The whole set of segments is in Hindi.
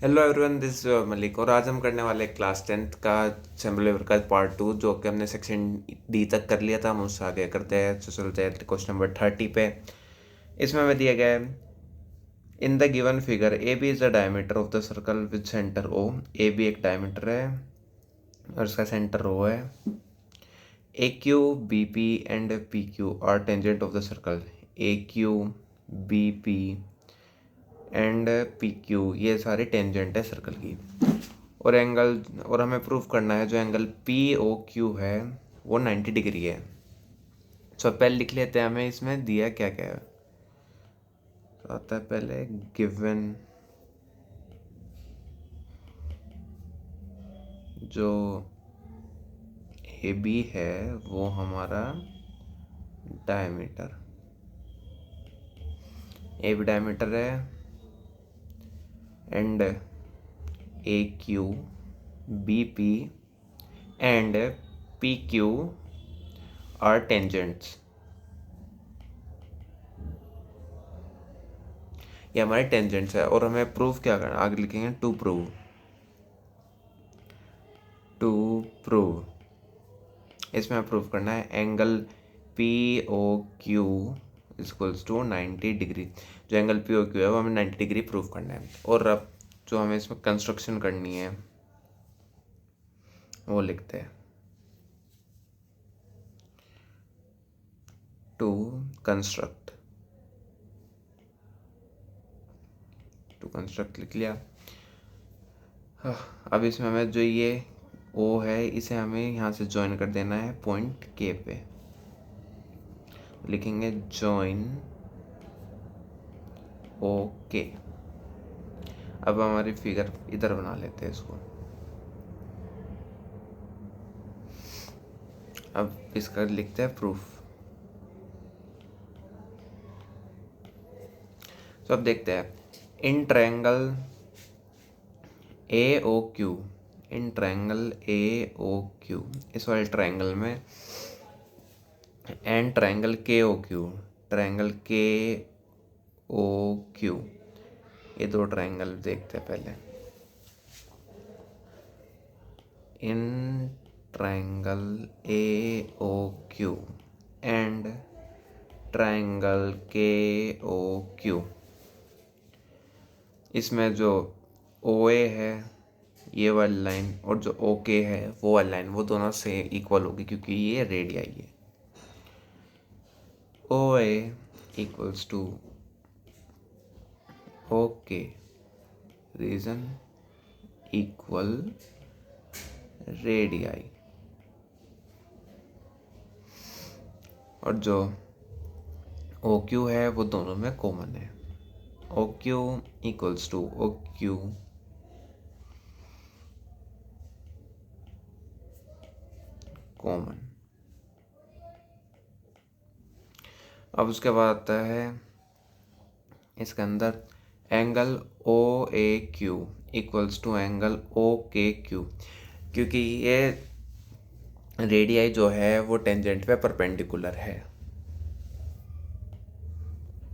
हेलो एवरीवन, दिस मलिक और आज हम करने वाले क्लास 10th का सिंबल का पार्ट 2 जो कि हमने सेक्शन डी तक कर लिया था। हम उससे आगे करते हैं। तो चलते हैं क्वेश्चन नंबर 30 पे। इसमें हमें दिया गया है in the given figure A B is the diameter of the circle with centre O. A B एक डायमीटर है और इसका सेंटर ओ है। A Q B P and P Q R tangent of the circle. A Q B P and P Q ये सारे टेंजेंट है सर्कल की। और हमें प्रूफ करना है जो एंगल पी ओ क्यू है वो 90 डिग्री है। सो पहले लिख लेते हैं हमें इसमें दिया क्या क्या है। तो आता है पहले गिवन जो ए बी है वो हमारा डायमीटर, ए बी डायमीटर है and A Q B P and P Q are tangents. ये हमारे टेंजेंट्स है और हमें प्रूफ क्या करना, आगे लिखेंगे टू प्रूव। इसमें प्रूव करना है angle P O Q equals to 90 degree. जो एंगल पी ओ क्यू है वो हमें 90 डिग्री प्रूव करना है। और अब जो हमें इसमें कंस्ट्रक्शन करनी है वो लिखते हैं। टू कंस्ट्रक्ट लिख लिया। अब इसमें हमें जो ये ओ है इसे हमें यहाँ से ज्वाइन कर देना है पॉइंट के पे। लिखेंगे ज्वाइन ओके। अब हमारी फिगर इधर बना लेते हैं इसको। अब इसका लिखते हैं प्रूफ। तो अब देखते हैं in triangle A O Q, इस वाले ट्रायंगल में and triangle K O Q, ये दो ट्रायंगल देखते हैं पहले। In triangle A O Q and triangle K O Q, इसमें जो ओ ए है ये वाली लाइन और जो ओ के है वो वाली लाइन वो दोनों से इक्वल होगी क्योंकि ये रेडियाई है। ओ ए इक्वल्स टू ओ के, रीजन इक्वल रेडियाई। और जो ओ क्यू है वो दोनों में कॉमन है। O Q equals to O Q common. अब उसके बाद आता है इसके अंदर angle O A Q equals to angle O K Q, क्योंकि ये रेडियाई जो है वो टेंजेंट पे परपेंडिकुलर है।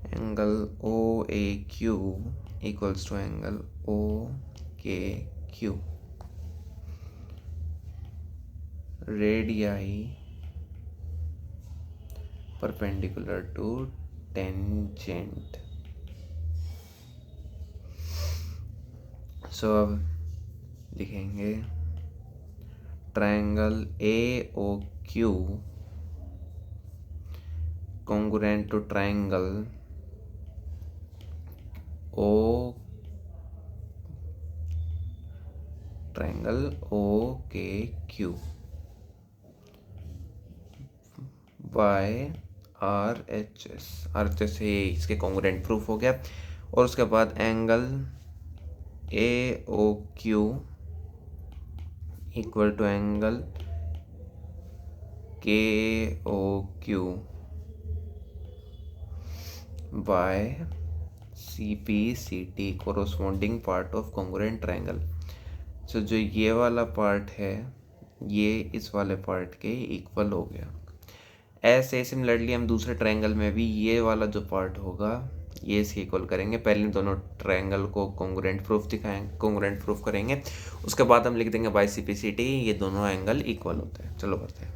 Angle O A Q equals to angle O K Q, radii perpendicular to tangent. So अब लिखेंगे triangle A O Q congruent to triangle OKQ by RHS से इसके कॉन्ग्रुएंट प्रूफ हो गया। और उसके बाद angle AOQ equal to angle KOQ by CPCT corresponding part of congruent triangle. So जो ये वाला पार्ट है ये इस वाले पार्ट के इक्वल हो गया। ऐसे सिमिलरली हम दूसरे ट्रायंगल में भी ये वाला जो पार्ट होगा ये इसके इक्वल करेंगे। पहले दोनों ट्रायंगल को कॉन्ग्रुएंट प्रूफ करेंगे, उसके बाद हम लिख देंगे बाय CPCT ये दोनों एंगल इक्वल होते हैं। चलो करते हैं।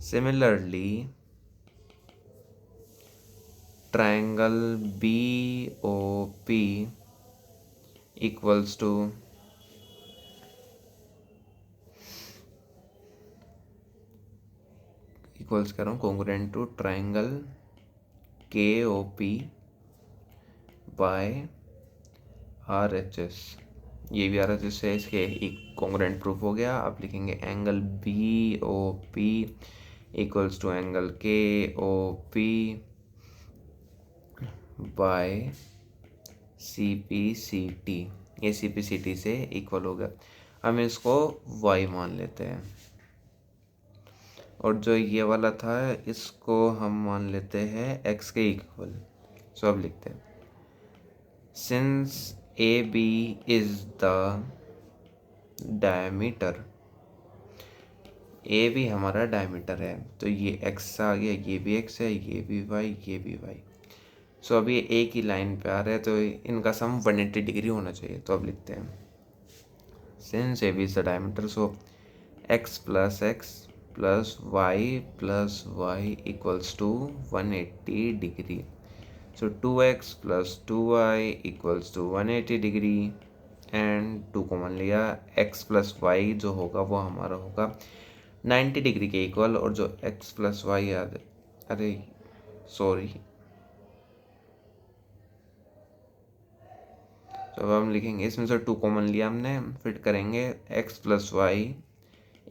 Similarly triangle BOP equals to equals कर रहा हूँ congruent to triangle KOP by RHS। ये भी RHS है, इसके एक कॉन्ग्रुएंट प्रूफ हो गया। अब लिखेंगे angle BOP equals to angle KOP by CPCT। ये CPCT से इक्वल हो गया। हम इसको y मान लेते हैं, और जो ये वाला था इसको हम मान लेते हैं x के इक्वल। सो अब लिखते हैं since AB is the diameter, AB हमारा डायमीटर है, तो ये x आ गया, ये भी x है, ये भी y, ये भी y। सो अब ये एक ही लाइन पे आ रहा है, तो इनका सम 180 डिग्री होना चाहिए। तो अब लिखते हैं since AB is the diameter, so x plus y equals to 180 degree. So 2x plus 2y equals to 180 degree, and 2 common लिया, x प्लस y जो होगा वो हमारा होगा 90 डिग्री के इक्वल, और जो x प्लस y अरे सॉरी, तो अब हम लिखेंगे इसमें से 2 कॉमन लिया हमने, फिट करेंगे x plus Y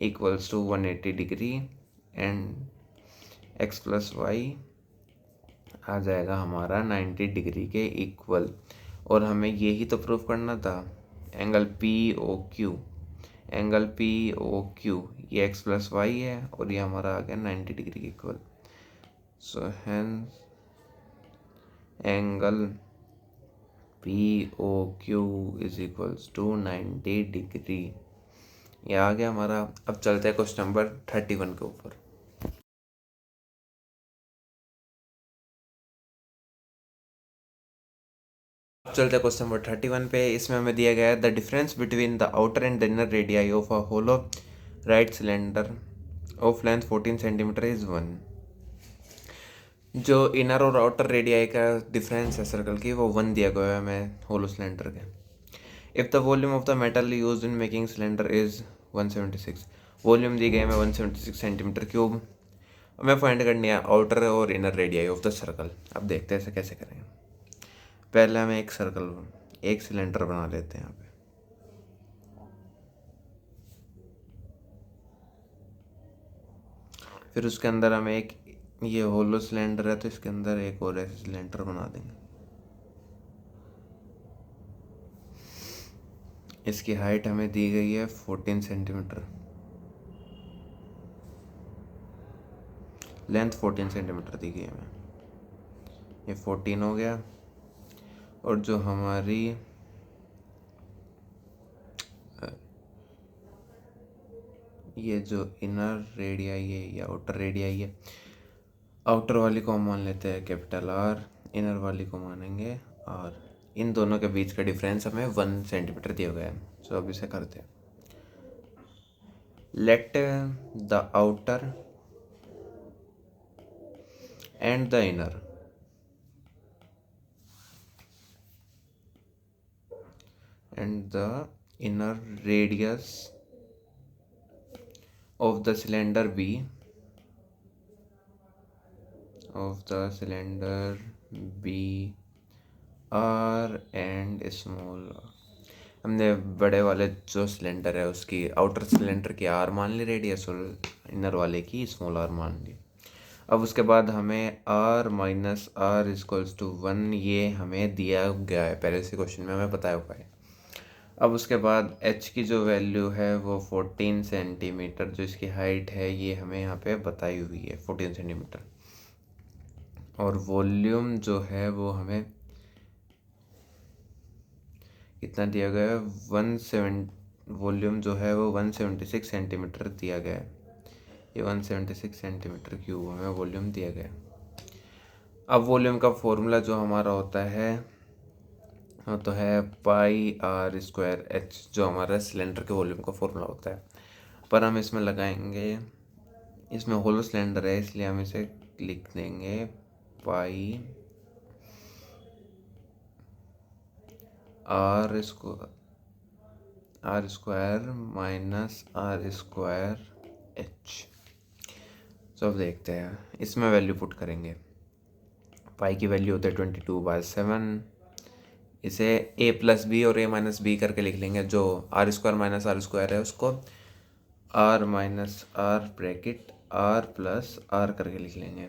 equals to 180 degree, and x plus Y आ जाएगा हमारा 90 डिग्री के इक्वल। और हमें यही तो प्रूफ करना था, एंगल POQ, एंगल POQ ये x प्लस वाई है, और ये हमारा आ गया 90 डिग्री के equal. So hence angle POQ is equals to 90 degree. ये आ गया हमारा। अब चलते हैं क्वेश्चन नंबर 31 के ऊपर। चलते हैं क्वेश्चन नंबर 31 पे। इसमें हमें दिया गया है the difference between the outer and the inner radii of a hollow right cylinder of length 14 centimetre is 1। जो इनर और आउटर रेडियाई का डिफरेंस है सर्कल की, वो 1 दिया गया है हमें होलो सिलेंडर के। If the volume of the metal use in making cylinder is 176, volume दी गई हमें 176 सेंटीमीटर क्यूब। हमें फाइंड करनी है आउटर और inner radii of the circle. अब देखते हैं इसे कैसे करेंगे। पहले हमें एक सिलेंडर बना लेते हैं यहाँ पे। फिर उसके अंदर हमें ये होलो सिलेंडर है, तो इसके अंदर एक और ऐसे सिलेंडर बना देंगे। इसकी हाइट हमें दी गई है 14 सेंटीमीटर, लेंथ 14 सेंटीमीटर दी गई है हमें। ये 14 हो गया, और जो हमारी ये जो इनर रेडियाई है या आउटर रेडियाई है, आउटर वाली को हम मान लेते हैं कैपिटल R, इनर वाली को मानेंगे R। इन दोनों के बीच का डिफरेंस हमें 1 सेंटीमीटर दिया गया है। सो अब इसे करते हैं। Let the outer and the inner radius of the cylinder B R and small r। हमने बड़े वाले जो सिलेंडर है उसकी आउटर सिलेंडर की R मान ली रेडियस, और इनर वाले की स्मॉल r मान ली। अब उसके बाद हमें R minus R equals to 1 ये हमें दिया गया है, पहले से क्वेश्चन में हमें बताया हुआ है। अब उसके बाद h की जो वैल्यू है वो 14 सेंटीमीटर, जो इसकी हाइट है ये हमें यहाँ पे बताई हुई है 14 सेंटीमीटर। और वॉल्यूम जो है वो हमें कितना दिया गया है, वॉल्यूम जो है वो 176 सेंटीमीटर दिया गया है। ये 176 सेंटीमीटर क्यूब हमें वॉल्यूम दिया गया है। अब वॉल्यूम का फॉर्मूला जो हमारा होता है वो तो है पाई आर स्क्वायर एच, जो हमारा सिलेंडर के वॉल्यूम का फॉर्मूला होता है। पर हम इसमें लगाएंगे, इसमें होलो सिलेंडर है इसलिए हम इसे लिख देंगे pi r square minus are square h. तो अब देखते हैं, इसमें वैल्यू पुट करेंगे। पाई की वैल्यू होता है 22/7। इसे a प्लस बी और a माइनस बी करके लिख लेंगे। जो R square minus are square है उसको R minus R bracket R plus R करके लिख लेंगे।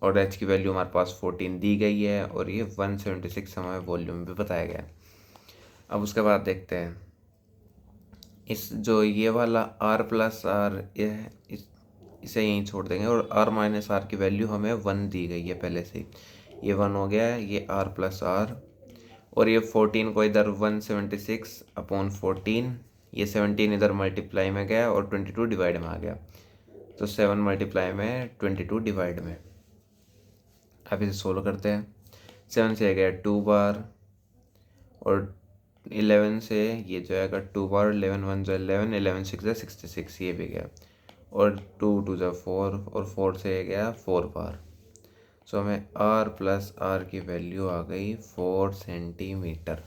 और h की वैल्यू हमारे पास 14 दी गई है और ये 176 हमारे वॉल्यूम पे बताया गया है। अब उसके बाद देखते हैं, इस जो ये वाला आर प्लस आर इसे यहीं छोड़ देंगे और आर माइनस आर की वैल्यू हमें 1 दी गई है पहले से ही। ये 1 हो गया है, ये आर प्लस आर, और ये 14 को इधर 176/14, ये 17 इधर मल्टीप्लाई में गया और 22 डिवाइड में आ गया। तो 7 मल्टीप्लाई में 22 डिवाइड में। अब इसे सोल्व करते हैं। 7 से गया 2 बार और 11 से ये जो आएगा 2 बार, 11 1 जो 11, 11 6 जो 66, ये भी गया। और 2 2 जो 4 और 4 से गया 4 बार। सो हमें आर प्लस आर की वैल्यू आ गई 4 सेंटीमीटर।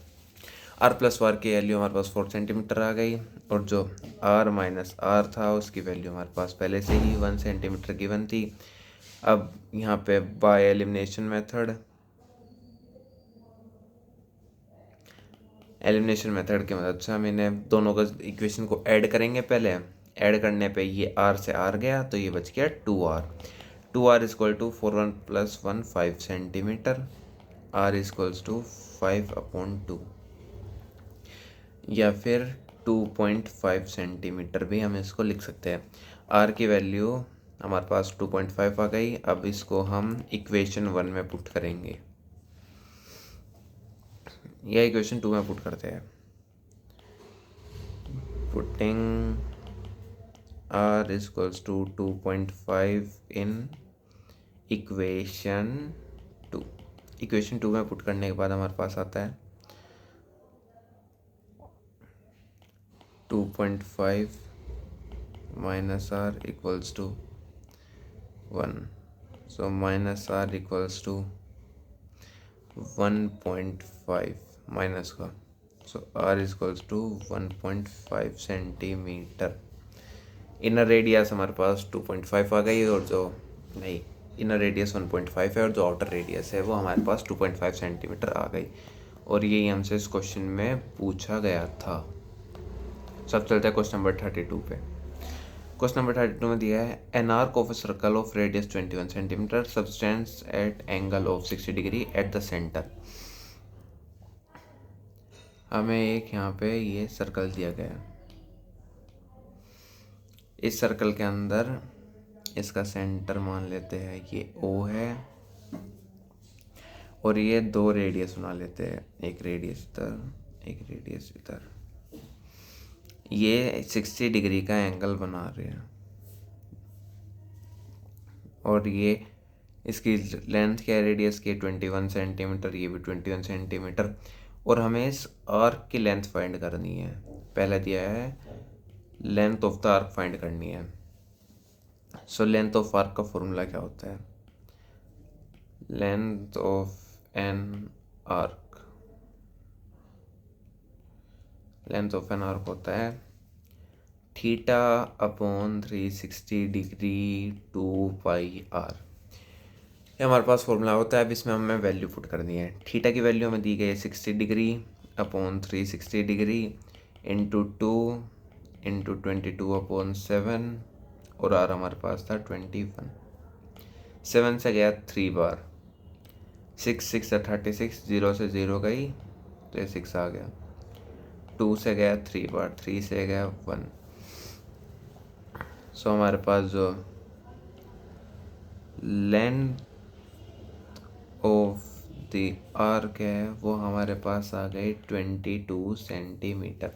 आर प्लस आर की वैल्यू हमारे पास 4 सेंटीमीटर आ गई, और जो आर माइनस आर था उसकी वैल्यू हमारे पास पहले से ही 1 सेंटीमीटर गिवन थी। अब यहाँ पे बाय एलिमिनेशन मेथड की मदद से हम इन्हें दोनों का इक्वेशन को ऐड करेंगे। पहले ऐड करने पे ये आर से आर गया तो ये बच गया 2r equal to 4 + 1 5 centimetre, r equals to 5/2, या फिर 2.5 सेंटीमीटर भी हम इसको लिख सकते हैं। r की वैल्यू हमारे पास 2.5 आ गई। अब इसको हम इक्वेशन 1 में पुट करेंगे, या इक्वेशन 2 में पुट करते हैं। Putting r equals to 2.5 in equation 2 में पुट करने के बाद हमारे पास आता है 2.5 minus r equals to 1। So minus r equals to 1.5 minus का, so r equals to 1.5 centimetre. Inner radius हमारे पास 2.5 आ गई, और जो नहीं इनर रेडियस 1.5 है और जो आउटर रेडियस है वो हमारे पास 2.5 सेंटीमीटर आ गई। और यही हमसे इस क्वेश्चन में पूछा गया था। सब चलता है क्वेश्चन नंबर 32 पे। क्वेश्चन नंबर 32 में दिया है an arc of a circle of radius 21 centimetre subtends at angle of 60 degree at the centre. हमें एक यहाँ पे ये सर्कल दिया गया है। इस सर्कल के अंदर इसका सेंटर मान लेते हैं ये O है, और ये 2 रेडियस बना लेते हैं, एक रेडियस इधर एक रेडियस इधर। ये 60 डिग्री का एंगल बना रहे हैं, और ये इसकी लेंथ क्या है रेडियस की 21 सेंटीमीटर, ये भी 21 सेंटीमीटर। और हमें इस आर्क की लेंथ फाइंड करनी है। पहले दिया है length of the arc find करनी है। सो लेंथ ऑफ आर्क का फॉर्मूला क्या होता है? लेंथ ऑफ एन आर्क होता है θ/360 डिग्री 2πr। ये हमारे पास फॉर्मूला होता है। अब इसमें हमें वैल्यू पुट करनी है। थीटा की वैल्यू हमें दी गई है 60 degree upon 360 degree into 2 into 22/7, और आर हमारे पास था 21। 7 से गया 3 बार, 6 6 36, 0 से 0 गई तो ये 6 आ गया। 2 से गया 3 बार, 3 से गया 1। सो हमारे पास जो लेंथ ऑफ द आर्क है वो हमारे पास आ गई 22 सेंटीमीटर।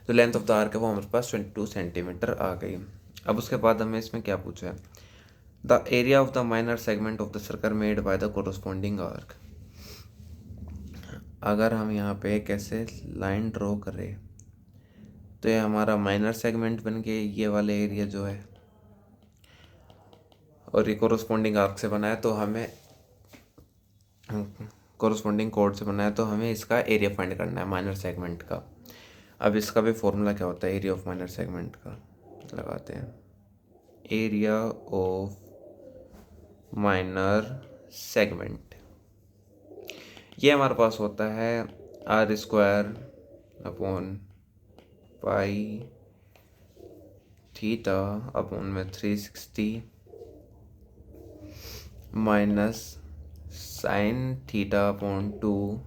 तो लेंथ ऑफ द आर्क है वो हमारे पास 22 सेंटीमीटर आ गई। अब उसके बाद हमें इसमें क्या पूछा है? The area of the minor segment of the circle made by the corresponding arc. अगर हम यहाँ पे कैसे लाइन ड्रॉ करें तो ये हमारा माइनर सेगमेंट बन के ये वाला एरिया जो है और ये कोरस्पॉन्डिंग आर्क से बना है, तो हमें कोरस्पॉन्डिंग कोड से बना है, तो हमें इसका एरिया फाइंड करना है माइनर सेगमेंट का। अब इसका भी फॉर्मूला क्या होता है एरिया ऑफ माइनर सेगमेंट का, लगाते हैं। एरिया ऑफ माइनर सेगमेंट ये हमारे पास होता है R square upon pi theta upon में 360 minus sine theta upon 2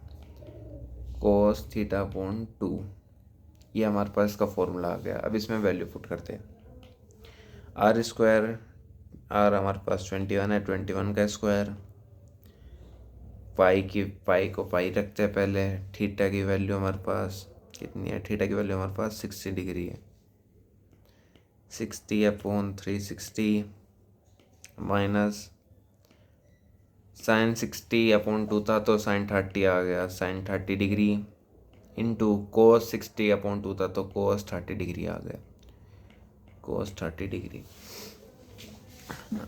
cos theta upon 2। ये हमारे पास इसका फॉर्मूला आ गया। अब इसमें वैल्यू पुट करते हैं। आर स्क्वायर, आर हमारे पास 21 है, 21 का स्क्वायर, पाई को पाई रखते हैं पहले। थीटा की वैल्यू हमारे पास कितनी है, थीटा की वैल्यू हमारे पास 60 डिग्री है, 60 अपॉन 360 माइनस साइन 60 अपॉन 2 था तो साइन 30 आ गया, sine 30 degree into cos 60 upon 2 था तो कोस 30 डिग्री आ गया, कोस 30 डिग्री।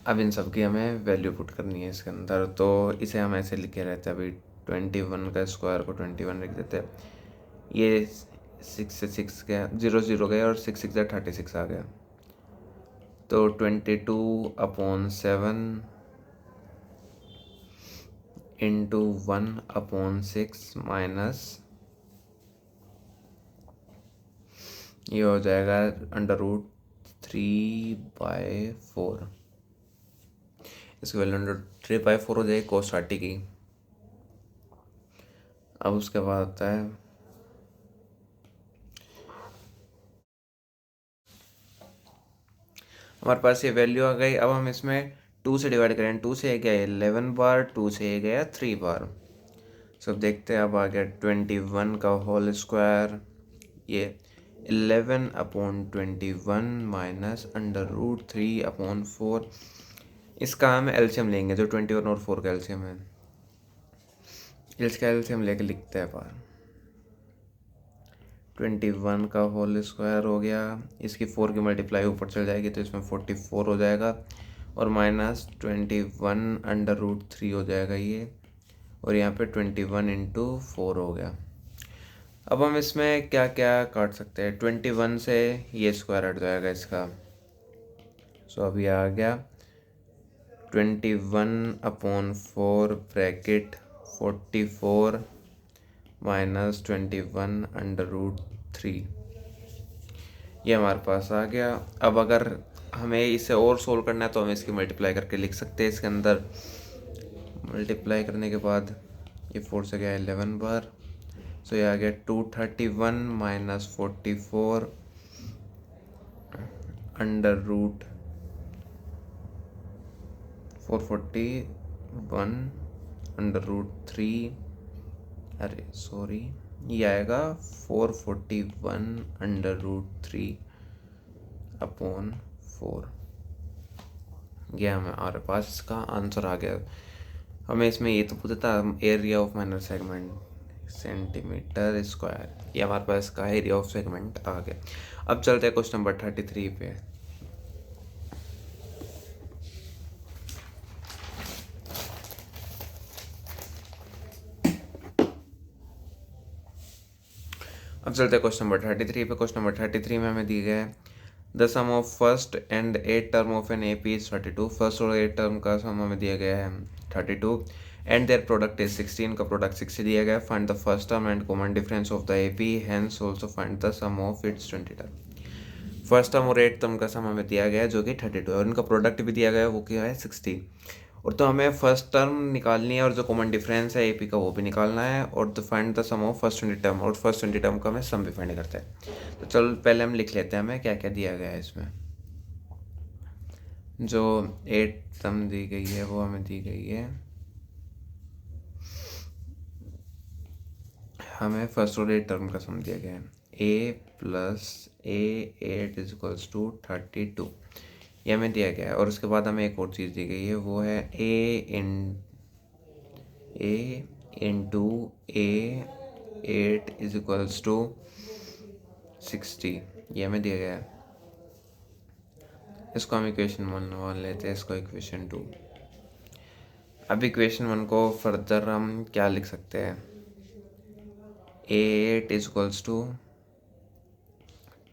अब इन सब की हमें वैल्यू पुट करनी है इसके अंदर, तो इसे हम ऐसे लिखे रहते हैं। अभी 21 का स्क्वायर को 21 लिख देते हैं। ये 6 से 6 गया, 0 0 गया और 6 6 36 आ गया, तो 22 अपॉन 7 इंटू 1 अपॉन 6 माइनस ये हो जाएगा √3/4। इसकी वैल्यू √3/4 हो जाएगी कोस 30 की। अब उसके बाद आता है हमारे पास ये वैल्यू आ गई। अब हम इसमें 2 से डिवाइड करें, 2 से गया 11 बार, 2 से गया 3 बार। सब देखते हैं। अब आ गया 21 का होल स्क्वायर, ये 11 अपॉन 21 माइनस √3/4। इसका हम एलसीएम लेंगे, जो 21 और 4 का एलसीएम है, इसका एलसीएम लेके लिखते हैं बार। 21 का होल स्क्वायर हो गया, इसकी 4 की मल्टीप्लाई ऊपर चल जाएगी तो इसमें 44 हो जाएगा, और माइनस 21 √3 हो जाएगा ये, और यहाँ पे 21 इंटू 4 हो गया। अब हम इसमें क्या क्या काट सकते हैं, 21 से ये स्क्वायर हट जाएगा इसका, सो अभी आ गया 21/4 ब्रैकेट 44 माइनस 21 √3, ये हमारे पास आ गया। अब अगर हमें इसे और सोल्व करना है तो हम इसकी मल्टीप्लाई करके लिख सकते हैं इसके अंदर। मल्टीप्लाई करने के बाद ये 4 से गया 11 बार, सो ये आ गया 231 माइनस 44 √441 अरे सॉरी, ये आएगा 441 √3/4। ये हमारे पास इसका आंसर आ गया। हमें इसमें ये तो पूछा था area of minor segment centimetre square, ये हमारे पास इसका एरिया ऑफ सेगमेंट आ गया। अब चलते हैं क्वेश्चन नंबर 33 पे। अब चलते हैं क्वेश्चन नंबर 33 पे। क्वेश्चन नंबर 33 में हमें दी गया है the sum of first and 8 term of an AP is 32। First और 8 टर्म का सम हमें दिया गया है 32 एंड देयर प्रोडक्ट इज 16 का प्रोडक्ट 60 दिया गया है। Find the first term and common difference of the AP, hence also find the sum of its 20 term. First term और 8 टर्म का सम हमें दिया गया है जो कि 32 है, और इनका प्रोडक्ट भी दिया गया है वो क्या है 60। और तो हमें फर्स्ट टर्म निकालनी है और जो कॉमन डिफरेंस है AP का वो भी निकालना है, और तो find the sum of first 20 term, और फर्स्ट 20 टर्म का हमें सम भी फाइंड करता है। तो चल पहले हम लिख लेते हैं हमें क्या क्या दिया गया है इसमें। जो 8 टर्म दी गई है वो हमें दी गई है, हमें फर्स्ट और 8 टर्म का सम दिया गया है A + A 8 = 32। ये हमें दिया गया है। और उसके बाद हमें एक और चीज़ दी गई है, वो है a into a 8 is equals to 60, ये हमें दिया गया है। इसको हम इक्वेशन 1 मान लेते हैं, इसको इक्वेशन 2। अब इक्वेशन 1 को फर्दर हम क्या लिख सकते हैं, A8 is equals to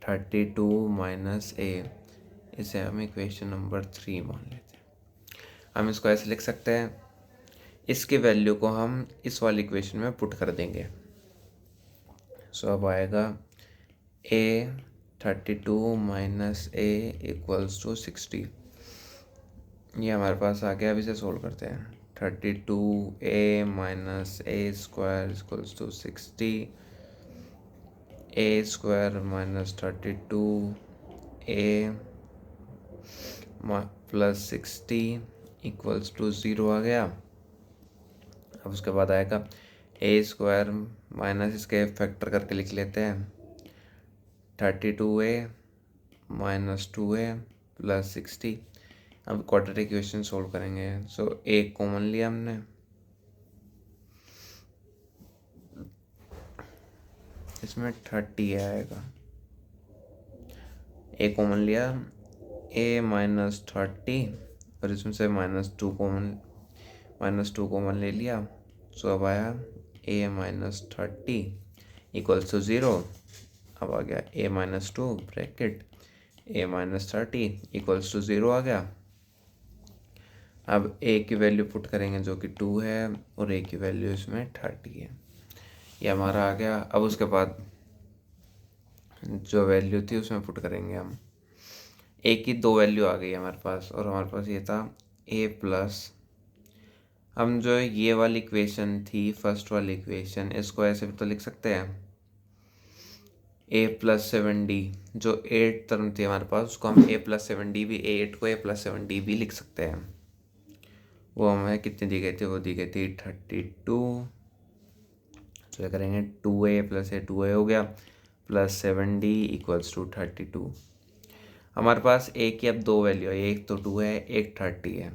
32 minus a, इसे हम इक्वेशन नंबर 3 मान लेते हैं। हम इसको ऐसे लिख सकते हैं, इसकी वैल्यू को हम इस वाली इक्वेशन में पुट कर देंगे। सो अब आएगा A32 minus A equals to 60, ये हमारे पास आ गया। अब इसे सोल्व करते हैं। 32a minus A square equals to 60, A square minus 32a plus 60 equals to 0 आ गया। अब उसके बाद आएगा ए स्क्वायर माइनस, इसके फैक्टर करके लिख लेते हैं, 32a माइनस 2a प्लस 60। अब क्वाड्रेटिक इक्वेशन सोल्व करेंगे। सो ए कॉमन लिया हमने, इसमें 30 आएगा। ए कॉमन लिया, ए माइनस 30, और इसमें से -2 कॉमन ले लिया। सो अब आया ए माइनस 30 इक्वल्स टू 0। अब आ गया a minus 2 bracket a minus 30 equals to 0 आ गया। अब ए की वैल्यू पुट करेंगे जो कि 2 है, और ए की वैल्यू इसमें 30 है, ये हमारा आ गया। अब उसके बाद जो वैल्यू थी उसमें पुट करेंगे हम। ए की 2 वैल्यू आ गई हमारे पास, और हमारे पास ये था ए प्लस, हम जो ये वाली इक्वेशन थी फर्स्ट वाली इक्वेशन, इसको ऐसे भी तो लिख सकते हैं, ए प्लस 7d, जो 8 टर्म थी हमारे पास उसको हम ए प्लस 7d भी, A8 को ए प्लस 7d भी लिख सकते हैं। वो हमें कितनी दी गई थी, वो दी गई थी 32। तो करेंगे 2a प्लस ए 2a हो गया, प्लस 7d इक्वल्स टू 32। हमारे पास ए की अब 2 वैल्यू है, एक तो 2 है, एक 30 है।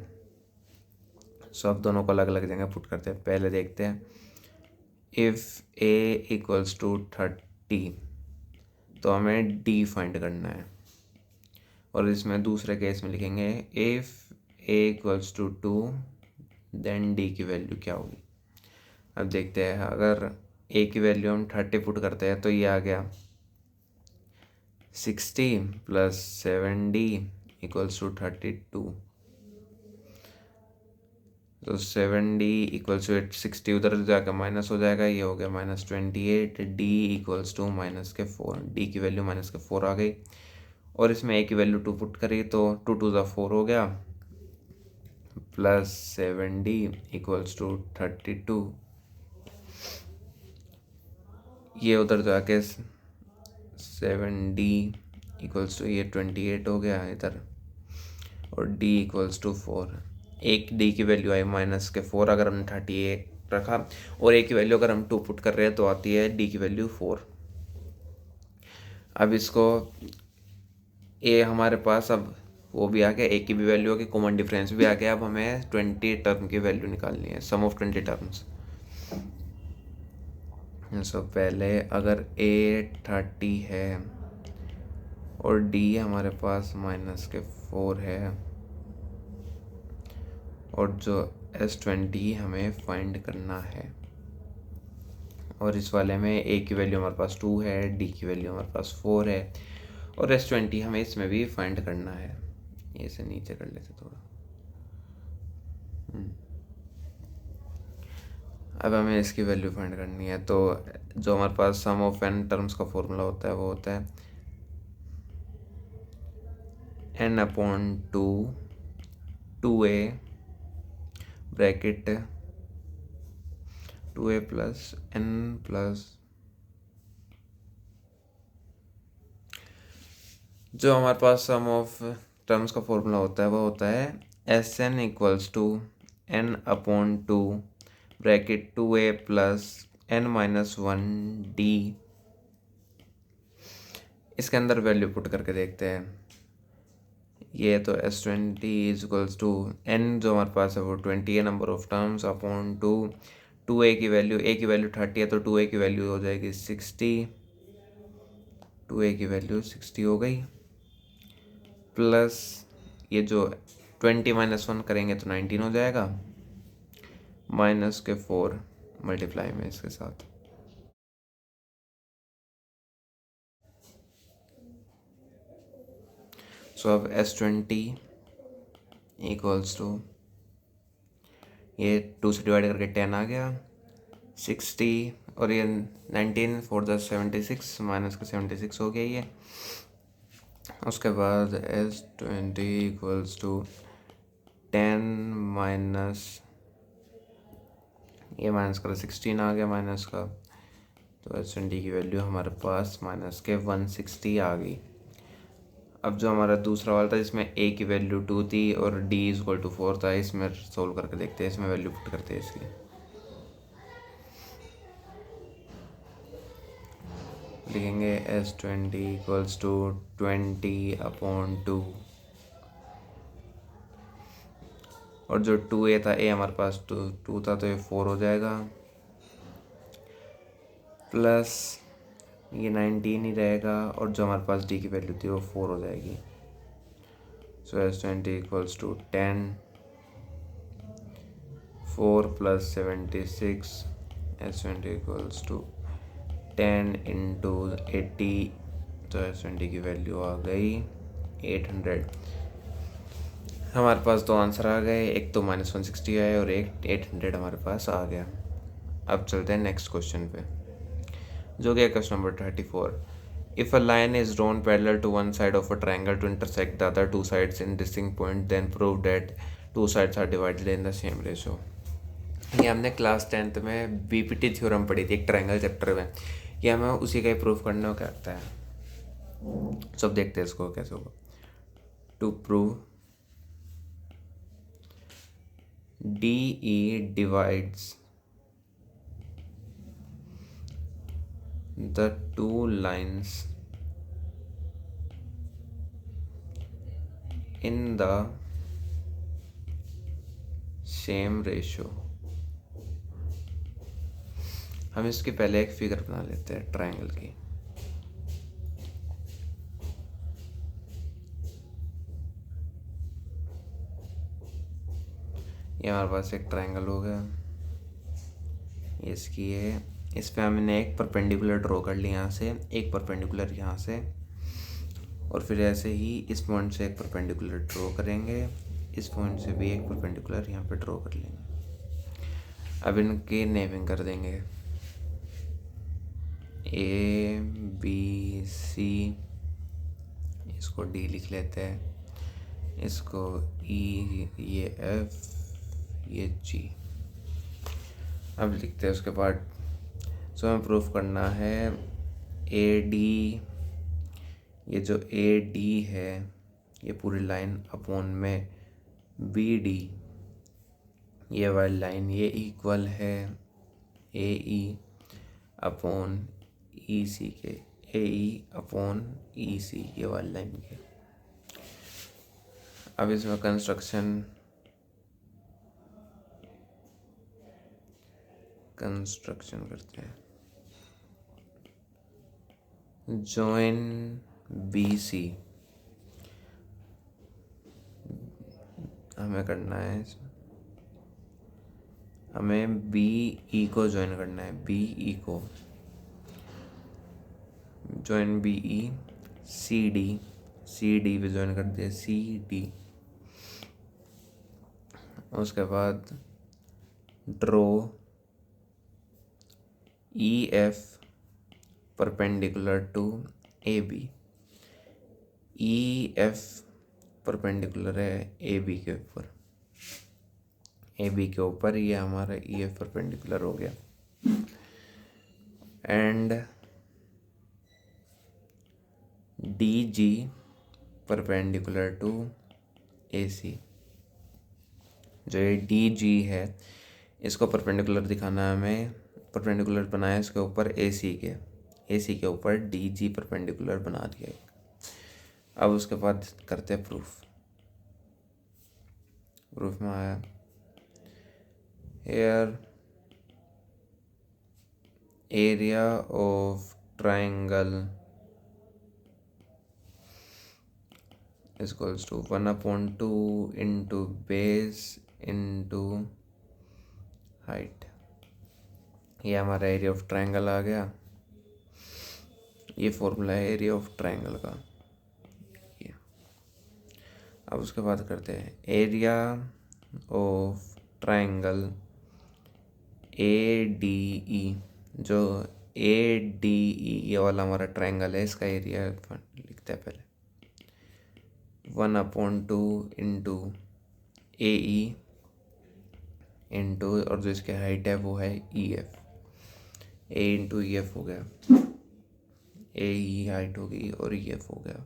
सो अब दोनों को अलग अलग जगह पुट करते हैं। पहले देखते हैं, इफ़ ए इक्वल्स टू 30, तो हमें डी फाइंड करना है। और इसमें दूसरे केस में लिखेंगे if A equals to 2, then D की वैल्यू क्या होगी। अब देखते हैं, अगर ए की वैल्यू हम 30 पुट करते हैं तो ये आ गया 60 प्लस 7d इक्वल्स टू 32। तो 7d इक्वल्स टू 60 उधर जाकर माइनस हो जाएगा, ये हो गया -28, d इक्वल्स टू -4, d की वैल्यू -4 आ गई। और इसमें a की वैल्यू 2 पुट करी तो 2 2 ज़ा 4 हो गया, प्लस 7d इक्वल्स टू 32। ये उधर जाके 7d इक्वल्स टू ये 28 हो गया इधर, और d इक्वल्स टू 4। एक डी की वैल्यू आई -4, अगर हमने 38 रखा, और ए की वैल्यू अगर हम 2 पुट कर रहे हैं तो आती है डी की वैल्यू 4। अब इसको ए हमारे पास अब वो भी आ गया, ए की भी वैल्यू आ गई, कॉमन डिफरेंस भी आ गया। अब हमें 20 टर्म की वैल्यू निकालनी है, सम ऑफ 20 टर्म्स। सो पहले अगर ए 30 है और डी हमारे पास -4 है, और जो S20 हमें फाइंड करना है, और इस वाले में ए की वैल्यू हमारे पास 2 है, डी की वैल्यू हमारे पास 4 है, और S20 हमें इसमें भी फाइंड करना है। इसे नीचे कर लेते थोड़ा। अब हमें इसकी वैल्यू फाइंड करनी है, तो जो हमारे पास सम ऑफ n टर्म्स का फॉर्मूला होता है वो होता है n/2 2a bracket 2a plus n plus, जो हमारे पास सम ऑफ टर्म्स का फॉर्मूला होता है वो होता है Sn equals to n/2 bracket 2a plus n-1d। इसके अंदर वैल्यू पुट करके देखते हैं, ये तो S20 is equals to n जो हमारे पास है वो 20 है number of terms upon 2a की वैल्यू 30 है तो 2a की वैल्यू हो जाएगी 60, 2a की वैल्यू 60 हो गई, प्लस ये जो 20 - 1 करेंगे तो 19 हो जाएगा, माइनस के 4 मल्टीप्लाई में इसके साथ। सो अब S20 इक्वल्स टू ये 2 से डिवाइड करके 10 आ गया, 60 और ये 19 4 10 76 माइनस का 76 हो गया ये। उसके बाद S20 इक्वल्स टू 10 माइनस ये माइनस का 16 आ गया माइनस का, तो S20 की वैल्यू हमारे पास माइनस के 160 आ गई। अब जो हमारा दूसरा वाला था जिसमें a की वैल्यू 2 थी और d इज इक्वल टू 4 था, इसमें सोल्व करके देखते हैं, इसमें वैल्यू पुट करते हैं इसकी। लिखेंगे S20 इक्वल्स टू 20/2 और जो 2a था a हमारे पास 2 था तो ये 4 हो जाएगा, प्लस ये 19 ही रहेगा और जो हमारे पास d की वैल्यू थी वो 4 हो जाएगी। So S20 equals to 10 4 + 76 S20 equals to 10 × 80, तो S20 की वैल्यू आ गई 800। हमारे पास दो आंसर आ गए, एक तो -160 आया और एक 800 हमारे पास आ गया। अब चलते हैं नेक्स्ट क्वेश्चन पे, जो कि है question number 34। If a line is drawn parallel to one side of a triangle to intersect the other two sides in distinct point, then prove that two sides are divided in the same ratio. ये हमने क्लास 10th में बीपीटी थ्योरम पढ़ी थी एक ट्रायंगल चैप्टर में, ये हमें उसी का ही प्रूफ करने को कहता है। सब देखते हैं इसको कैसे होगा। To prove DE divides the two lines in the same ratio। हम इसके पहले एक फिगर बना लेते हैं ट्रायंगल की। ये हमारे पास एक ट्रायंगल हो गया, इसकी है, इस पे हमने एक परपेंडिकुलर ड्रॉ कर लिया यहाँ से, एक परपेंडिकुलर यहाँ से, और फिर ऐसे ही इस पॉइंट से एक परपेंडिकुलर ड्रॉ करेंगे, इस पॉइंट से भी एक परपेंडिकुलर यहाँ पे ड्रॉ कर लेंगे। अब इनकी नेमिंग कर देंगे, ABC, इसको D लिख लेते हैं, इसको E, ये F, ये G। अब लिखते हैं उसके बाद हमें प्रूफ करना है AD, ये जो AD है ये पूरी लाइन अपॉन में BD, ये वाली लाइन ये इक्वल है AE अपॉन EC के, AE अपॉन EC ये वाली लाइन के। अब इसमें कंस्ट्रक्शन करते हैं। जॉइन BC हमें करना है, हमें BE को ज्वाइन करना है, BE को ज्वाइन BE, CD भी ज्वाइन कर दिया, CD। उसके बाद draw EF perpendicular to AB, EF perpendicular है AB के ऊपर, AB के ऊपर ये हमारा EF परपेंडिकुलर हो गया, and DG perpendicular to AC। जो ये DG है इसको परपेंडिकुलर दिखाना है हमें, परपेंडिकुलर बनाया इसके ऊपर AC के ऊपर DG परपेंडिकुलर बना दिया। अब उसके बाद करते हैं प्रूफ। प्रूफ में आया here area of triangle is equals to 1/2 into base into height. ये हमारा एरिया ऑफ ट्राइंगल आ गया। ये फॉर्मूला है एरिया ऑफ ट्राइंगल का। ये अब उसके बाद करते हैं area of triangle A D ई। जो ए डी ई ये वाला हमारा ट्राइंगल है, इसका एरिया लिखते हैं पहले 1/2 इंटू ए ई इंटू और जो इसकी हाइट है वो है ई एफ। ए इंटू ई एफ हो गया, ए ई हाइट होगी और ई एफ हो गया।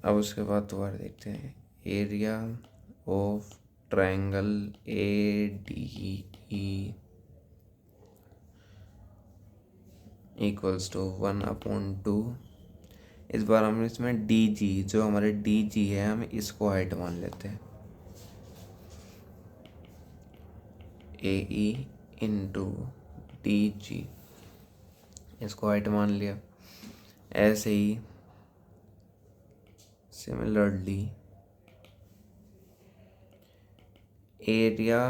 अब उसके बाद दोबारा देखते हैं area of triangle A D E equals to 1/2। इस बार हम इसमें डी जी, जो हमारे डी जी है, हम इसको हाइट मान लेते हैं ए ई इंटू डी जी, इसको हाइट मान लिया। ऐसे ही similarly area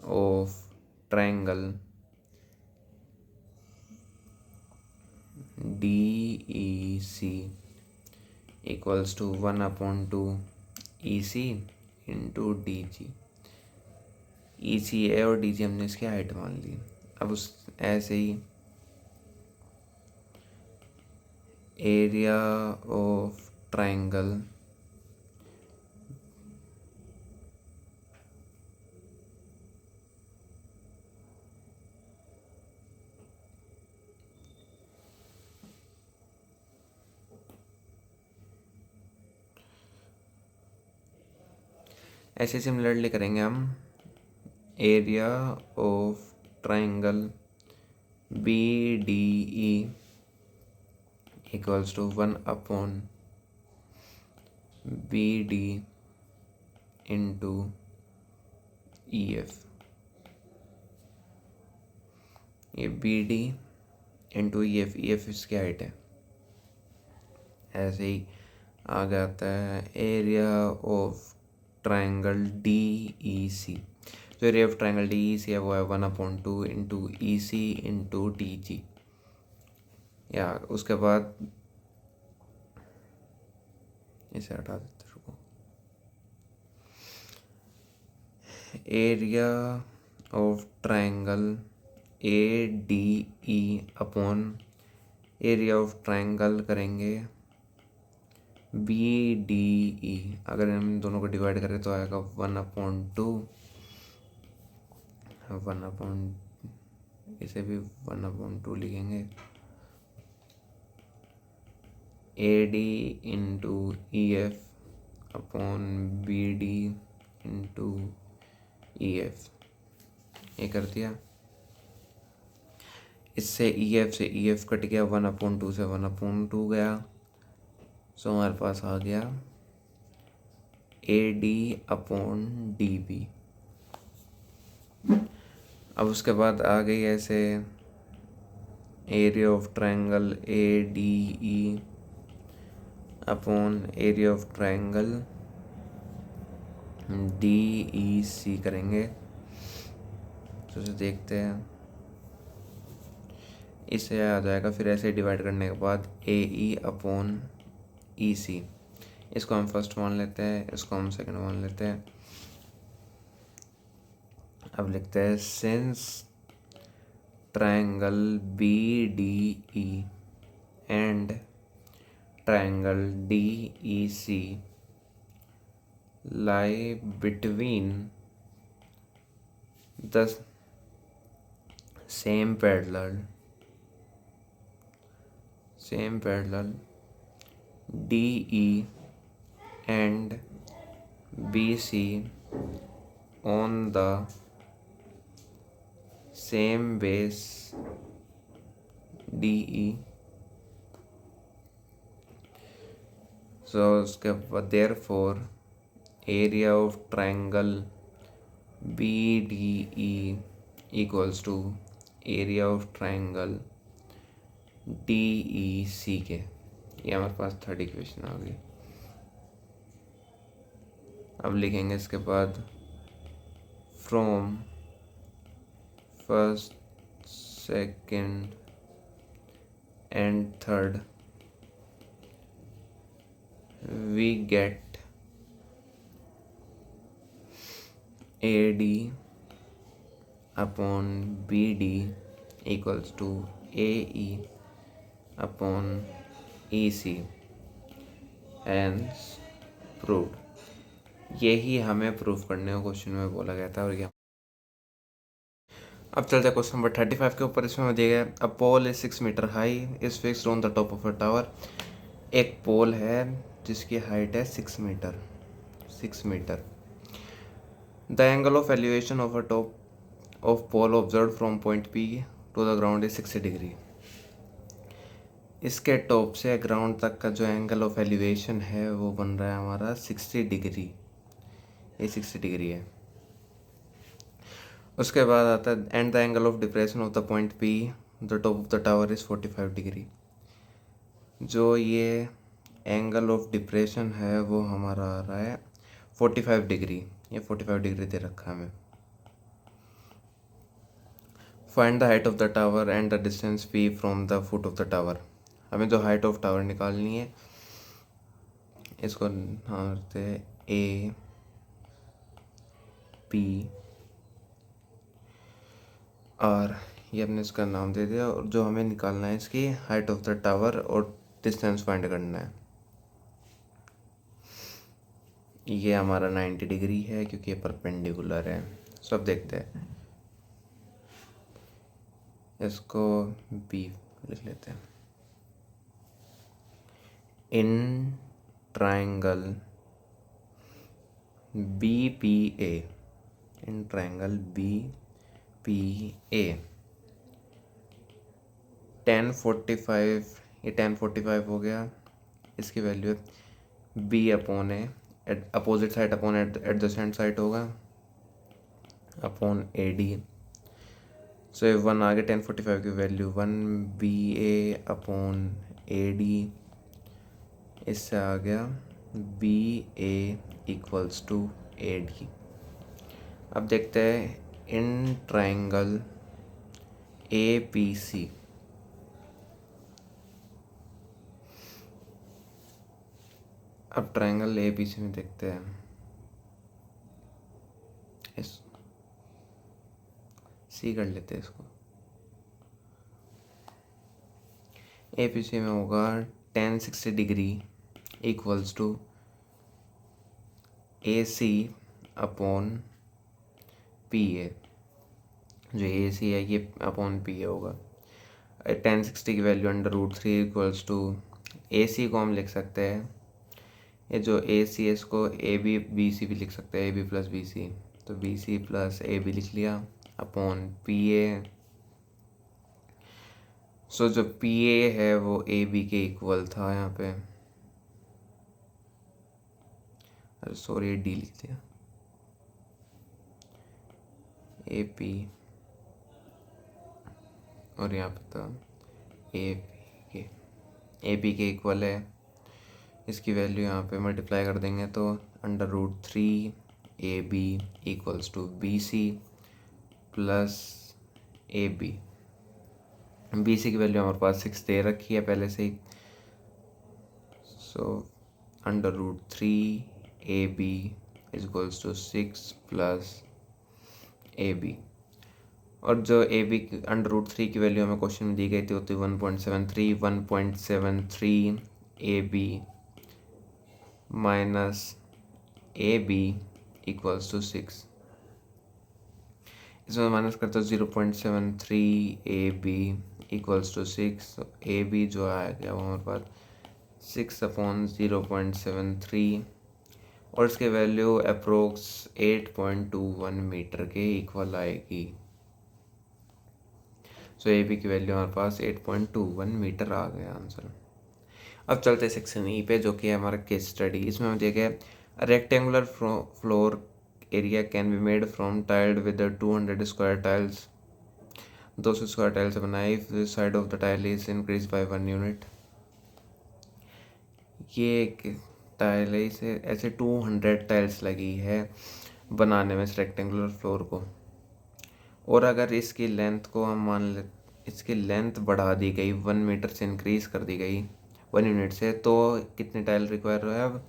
of triangle D E C equals to 1/2 E C into D G. E C है और डी जी हमने इसकी हाइट मान ली। अब उस ऐसे ही एरिया ऑफ ट्राइंगल ऐसे सिमिलरली करेंगे हम area of triangle B D E equals to 1/BD into E F. ये B D into E F इसकी हाइट है। ऐसे ही आगे आता है area of triangle D E C. जो area of triangle D E C है वो है 1/2 into E C into D G. या उसके बाद इसे हटा देते रुको। Area of triangle A D E upon area of triangle करेंगे बी डी ई। अगर हम दोनों को डिवाइड करें तो आएगा 1/2 इसे भी 1/2 लिखेंगे A D into E F upon B D into E F. ये कर दिया। इससे ई एफ से ई एफ कट गया, 1/2 से 1/2 गया। सो हमारे पास आ गया A D upon D B. अब उसके बाद आ गई ऐसे area of triangle A D E upon area of triangle D E C करेंगे। तो इसे देखते हैं, इससे आ जाएगा। फिर ऐसे डिवाइड करने के बाद ए ई अपॉन ई सी, इसको हम फर्स्ट मान लेते हैं, इसको हम सेकंड मान लेते हैं। अब लिखते हैं since triangle B D E and triangle D E C lie between the same parallel DE and BC on the same base DE। so उसके बाद therefore area of triangle B D E equals to area of triangle D E C के। ये हमारे पास थर्ड इक्वेशन आ गई। अब लिखेंगे इसके बाद from first, second and third we get A D upon B D equals to A E upon E C. Hence proved. यही हमें प्रूव करने को क्वेश्चन में बोला गया था। और क्या, अब चलते हैं क्वेश्चन नंबर 35 के ऊपर। इसमें दिया गया a pole is 6 metre high is fixed on the top of a tower. एक पोल है जिसकी हाइट है 6 metre. The angle of elevation of a top of pole observe from point P to the ground is 60 degree. इसके टॉप से ग्राउंड तक का जो एंगल ऑफ एलिवेशन है वो बन रहा है हमारा 60 डिग्री। ये 60 डिग्री है। उसके बाद आता है and the angle of depression of the point P the top of the tower is 45 degree. जो ये एंगल ऑफ डिप्रेशन है वो हमारा आ रहा है 45 डिग्री। ये 45 डिग्री दे रखा है हमें। Find the height of the tower and the distance P from the foot of the tower. हमें जो हाइट ऑफ टावर निकालनी है, इसको नामते ए पी और ये हमने इसका नाम दे दिया। और जो हमें निकालना है इसकी हाइट ऑफ द टावर और डिस्टेंस फाइंड करना है। ये हमारा 90 डिग्री है क्योंकि ये परपेंडिकुलर है। सब देखते हैं, इसको बी लिख लेते हैं। In triangle B P A, in triangle B P A 1045, ये 1045 हो गया। इसकी value B upon A, opposite side upon adjacent side होगा अपॉन ए डी। सो ये 1 आ गया। 1045 की value 1 B A upon A D. इससे आ गया B A equals to A D. अब देखते हैं in triangle A P C. अब ट्रायंगल ए पी सी में देखते हैं, इस सी कर लेते हैं इसको। ए पी सी में होगा 1060 degree equals to A C upon P A. जो ए सी है ये अपॉन पी ए होगा। 1060 की वैल्यू √3 इक्वल्स टू ए सी को हम लिख सकते हैं, ये जो ए सी है इसको ए बी बी सी भी लिख सकते हैं, A B plus B C. तो B C plus A B लिख लिया अपॉन पी ए। सो जो पी ए है वो ए बी के इक्वल था यहाँ पे। अरे सॉरी, डी लिख दिया। ए पी और यहाँ पे था ए पी के इक्वल है। इसकी वैल्यू यहाँ पे मल्टीप्लाई कर देंगे तो √3 A B equals to B C plus A B. B C की वैल्यू हमारे पास 6 दे रखी है पहले से ही। So √3 A B equals to 6 plus A B. और जो ए बी √3 की वैल्यू हमें क्वेश्चन में दी गई थी होती 1.73 A B minus A B equals to 6। इसमें माइनस करते 0.73 A B equals to 6। A B जो आ गया वो हमारे पास 6/0.73 और इसके वैल्यू अप्रोक्स 8.21 मीटर के इक्वल आएगी। सो ए बी की वैल्यू हमारे पास 8.21 मीटर आ गया आंसर। अब चलते सेक्शन ई पे, जो कि है हमारा केस स्टडी। इसमें हमें दिया गया rectangular floor area can be made from tiled with 200 square tiles, 200 square tile से बनाए। If the side of the tile is increase by 1 unit. ये एक टाइल है, इसे ऐसे 200 टाइल्स लगी है बनाने में इस रेक्टेंगुलर फ्लोर को। और अगर इसकी लेंथ को हम मान ले, इसकी लेंथ बढ़ा दी गई 1 मीटर से, इंक्रीज कर दी गई 1 यूनिट से, तो कितने टाइल रिक्वायर है अब?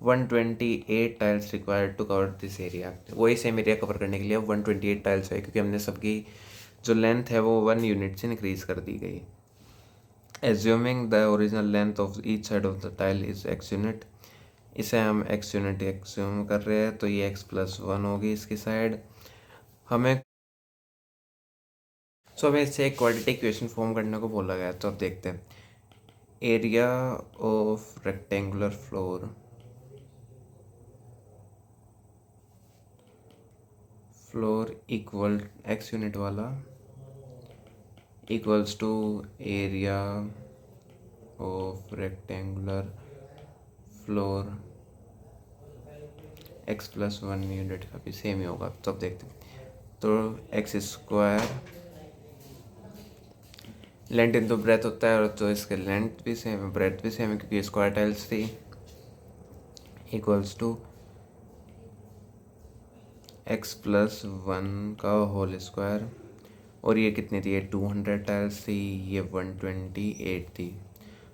128 tiles required to cover this area. वही सेम एरिया कवर करने के लिए 128 टाइल्स है, क्योंकि हमने सबकी जो लेंथ है वो 1 यूनिट से इंक्रीज कर दी गई। Assuming the original length of each side of the tile is x unit, इसे हम x यूनिट एज्यूम कर रहे हैं, तो ये x+1 होगी इसकी साइड। हमें हमें इससे एक क्वाड्रेटिक इक्वेशन फॉर्म करने को बोला गया है। तो अब देखते हैं। Area of rectangular floor equal x unit वाला equals to area of rectangular floor x+1 unit का भी सेम ही होगा। तो अब देखते हैं। तो x² लेंथ इंटू ब्रेथ होता है, और तो इसके लेंथ भी सेम है, ब्रेथ भी सेम है, क्योंकि स्क्वायर टाइल्स थी, इक्वल्स टू x+1 का होल स्क्वायर। और ये कितनी थी? ये 200 टाइल्स थी, ये 128 थी।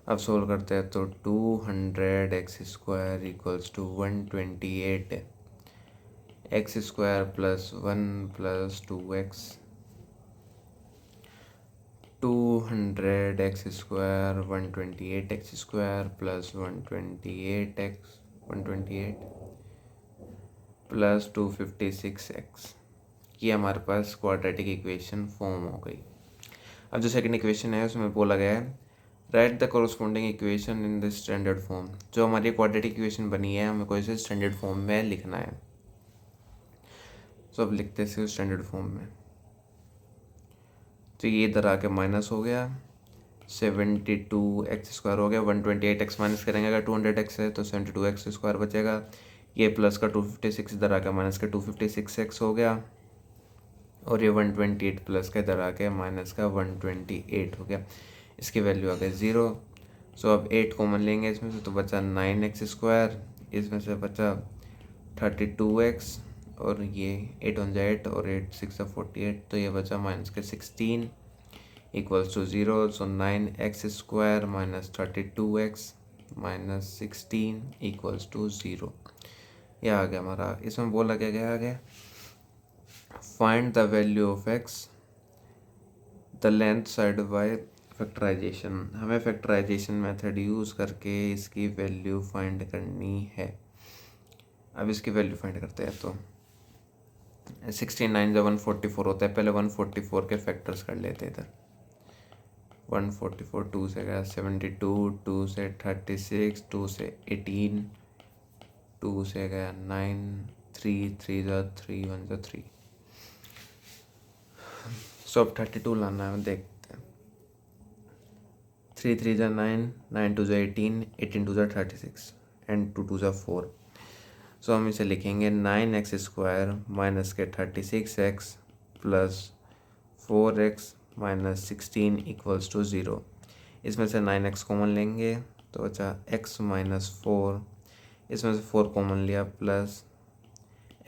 अब सोल्व करते हैं, तो 200x² equals to 128 x² +1 +2x, 200x² 128x² +128 +256x। ये हमारे पास क्वाड्रेटिक इक्वेशन फॉर्म हो गई। अब जो सेकंड इक्वेशन है उसमें बोला गया है right the corresponding equation in the standard form. जो हमारी क्वाड्रेटिक इक्वेशन बनी है हमें कोई से स्टैंडर्ड फॉर्म में लिखना है। तो अब लिखते हैं स्टैंडर्ड फॉर्म में। तो ये इधर आके माइनस हो गया, 72x² हो गया, 128x माइनस करेंगे अगर 200x है तो 72x² बचेगा। ये प्लस का 256 इधर आके माइनस का 256x हो गया, और ये 128 प्लस का इधर आके माइनस का 128 हो गया। इसकी वैल्यू आ गई 0। सो अब 8 कॉमन लेंगे इसमें से, तो बचा 9x², इसमें से बचा 32x, और ये 8 1 8 और 8 6 48, तो ये बचा माइनस के 16 equals to 0। So 9x² minus 32x minus 16 equals to 0। यह आ गया हमारा। इसमें बोला क्या गया आगे, find the value of x the length side by factorization. हमें फैक्टराइजेशन मेथड यूज़ करके इसकी वैल्यू फाइंड करनी है। अब इसकी वैल्यू फाइंड करते हैं। तो 69 जब 144 होता है, पहले 144 के फैक्टर्स कर लेते हैं। इधर 144 2 से गया 72, 2 से 36, 2 से 18, 2 से गया 9, 3 3 3 1 3। सो अब 32 लाना है, देखते हैं। 3 3 9, 9 2 18, 18 2 36 एंड 2 2 4। सो हम इसे लिखेंगे 9x² माइनस के 36x plus 4x minus 16 equals to 0। इसमें से 9x कॉमन लेंगे तो बचा x माइनस 4, इसमें से 4 कॉमन लिया plus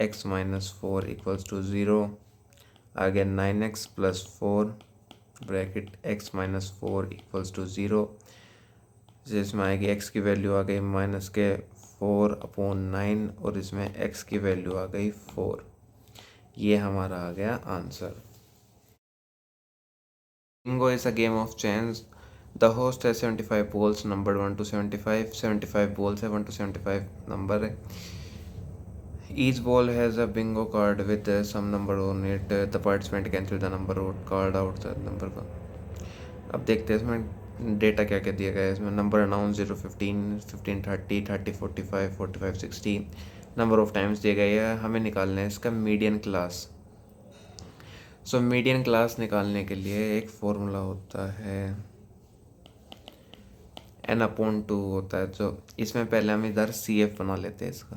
x minus 4 equals to 0। आगे 9x plus 4 bracket x minus 4 equals to 0, जिसमें आएगी x की वैल्यू आ गई माइनस के 4/9, और इसमें x की वैल्यू आ गई 4। ये हमारा आ गया answer. Bingo is a game of chance. The host है 75 बॉल्स नंबर 1 to 75। 75 बॉल्स है, 1 to 75 नंबर है। Each ball has a bingo card with some number on it. The participant can fill the number out card out the number one. अब देखते हैं इसमें डेटा क्या क्या दिया गया है। इसमें number announce 0 15 15 30 30 45 45 60 number of times दिए गए हैं। हमें निकालना है इसका median class. So median class निकालने के लिए एक फॉर्मूला होता है n/2 होता है। जो इसमें पहले हम इधर CF बना लेते हैं इसका।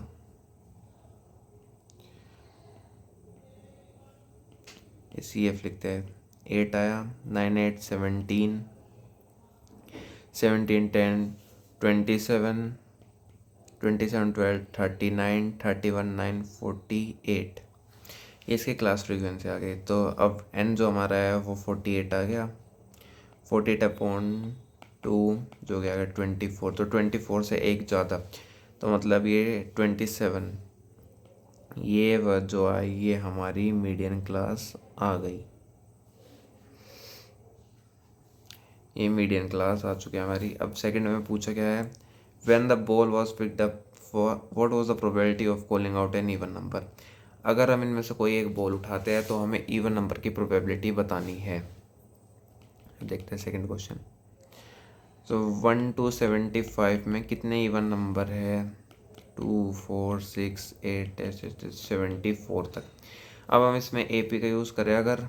ये सी एफ लिखते हैं, 8 आया, 9 8 17, 17 10 27, 27 12 39, 31 9 48, ये इसकी क्लास फ्रीक्वेंसी आ गई। तो अब एन जो हमारा है वो 48 आ गया, 48 अपॉन 2 जो गया 24, तो 24 से एक ज़्यादा, तो मतलब ये 27, ये वह जो आई ये हमारी मीडियन क्लास आ गई, ये मीडियन क्लास आ चुकी है हमारी। अब सेकंड में पूछा क्या है, when the ball was picked up what was the probability of calling out an even number. अगर हम इनमें से कोई एक बॉल उठाते हैं तो हमें इवन नंबर की प्रोबेबिलिटी बतानी है। देखते हैं सेकंड क्वेश्चन। तो 1 to 75 में कितने इवन नंबर है, 2 4 6 8 ऐसे 74 तक। अब हम इसमें ए पी का यूज़ करें अगर,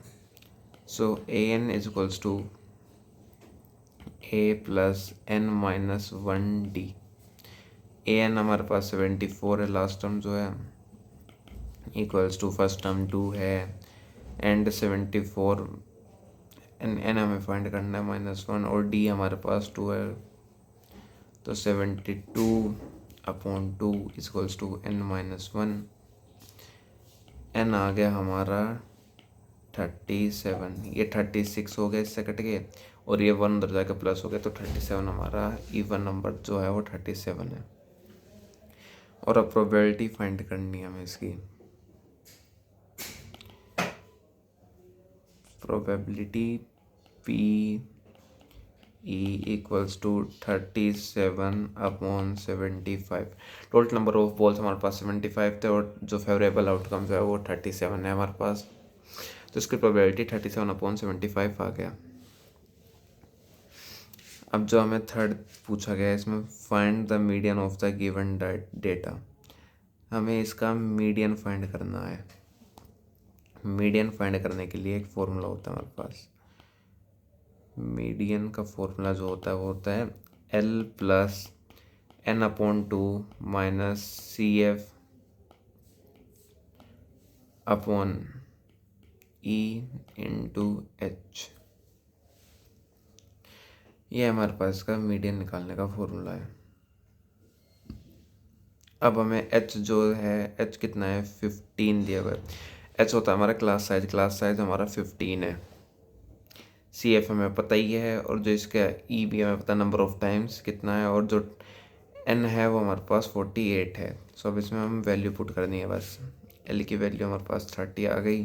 so A N is equals to A plus N minus 1 D. A N हमारे पास 74 है, लास्ट टर्म जो है, इक्वल्स टू फर्स्ट टर्म 2 है, एंड 74, एन हमें फाइंड करना है -1, और डी हमारे पास 2 है, तो 72 upon 2 equals to n-1, N आ गया हमारा 37, ये 36 हो गया, इससे कट गए, और ये 1 उधर जाकर प्लस हो गया, तो 37 हमारा इवन नंबर जो है वो 37 है। और अब प्रोबेबिलिटी फाइंड करनी है हमें इसकी, probability P E equals to 37 upon 75। Total number of balls हमारे पास 75 थे, और जो फेवरेबल आउटकम जो है वो 37 है हमारे पास, तो इसकी प्रोबेबिलिटी 37 अपॉन 75 आ गया। अब जो हमें थर्ड पूछा गया है इसमें, find the median of the given data, हमें इसका मीडियन फाइंड करना है। मीडियन फाइंड करने के लिए एक फॉर्मूला होता है हमारे पास, मीडियन का फॉर्मूला जो होता है वो होता है L plus N upon 2 minus C F upon E into H. ये हमारे पास इसका मीडियन निकालने का फॉर्मूला है। अब हमें एच जो है, एच कितना है 15 दिया हुआ है, एच होता है हमारा क्लास साइज हमारा 15 है, सी एफ हमें पता ही है, और जो इसका ई भी हमें पता नंबर ऑफ टाइम्स कितना है, और जो एन है वो हमारे पास 48 है। सो अब इसमें हम वैल्यू पुट करनी है बस, एल की वैल्यू हमारे पास 30 आ गई,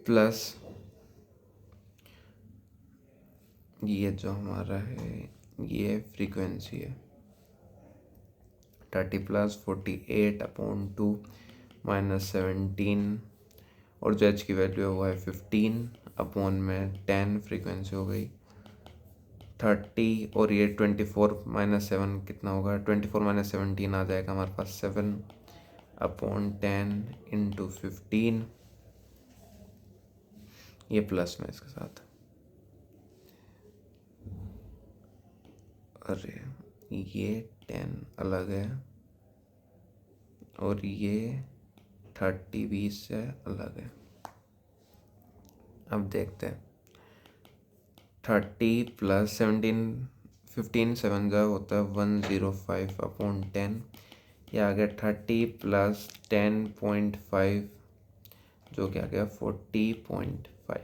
प्लस ये जो हमारा है ये फ्रीक्वेंसी है, 30 प्लस 48 अपॉन 2 माइनस 17, और जो एच की वैल्यू है वो है 15 अपॉन में 10, फ्रीक्वेंसी हो गई 30, और ये 24 माइनस 7 कितना होगा, 24 माइनस 17 आ जाएगा हमारे पास 7 अपॉन 10 इंटू 15, ये प्लस में इसके साथ, अरे ये 10 अलग है और ये 30 20 से अलग है। अब देखते हैं, 30 प्लस 17 15 7 जा होता है 105 अपॉन 10, ये आ गया 30 प्लस 10.5 जो क्या गया 40.5।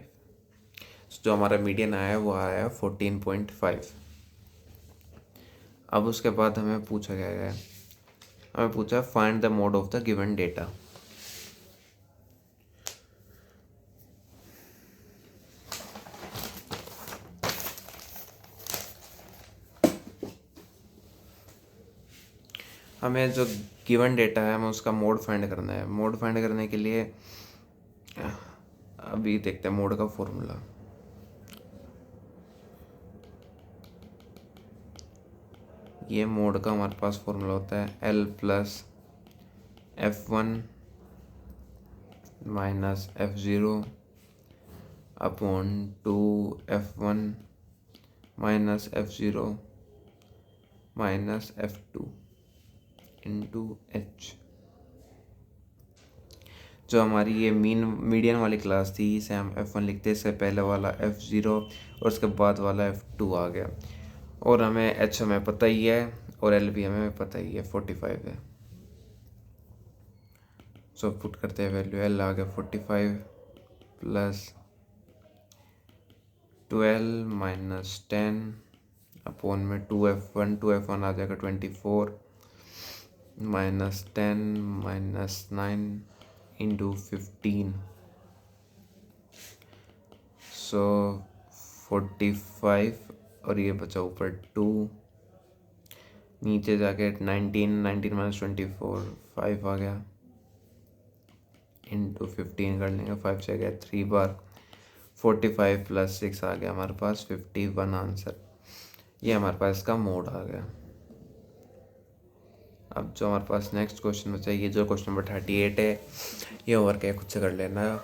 जो हमारा मीडियन आया है वो आया है 14.5। अब उसके बाद हमें पूछा क्या गया, हमें पूछा find the mode of the given data. हमें जो गिवन डेटा है हमें उसका मोड फाइंड करना है। मोड फाइंड करने के लिए अभी देखते हैं मोड का फॉर्मूला। ये मोड का हमारे पास फॉर्मूला होता है L plus F1 minus F0 upon 2F1 minus F0 minus F2 into H. जो हमारी ये मीडियन वाली क्लास थी इसे हम F1 लिखते, इससे पहले वाला F0 और उसके बाद वाला F2 आ गया। और हमें H हमें पता ही है और L भी हमें पता ही है 45 है। सो पुट करते हैं वैल्यू, L आ गया 45 प्लस 12 माइनस 10 अपॉन में 2F1 आ जाएगा 24 माइनस 10 माइनस 9 इंटू 15। सो 45 और ये बचा ऊपर 2, नीचे जाके 19 माइनस 24 5 आ गया इंटू 15 कर लेंगे, 5 से गया 3 बार, 45 प्लस 6 आ गया हमारे पास 51 आंसर। ये हमारे पास इसका मोड आ गया। अब जो हमारे पास नेक्स्ट क्वेश्चन बचा, ये जो क्वेश्चन नंबर 38 है, ये ओवर के खुद से कर लेना है।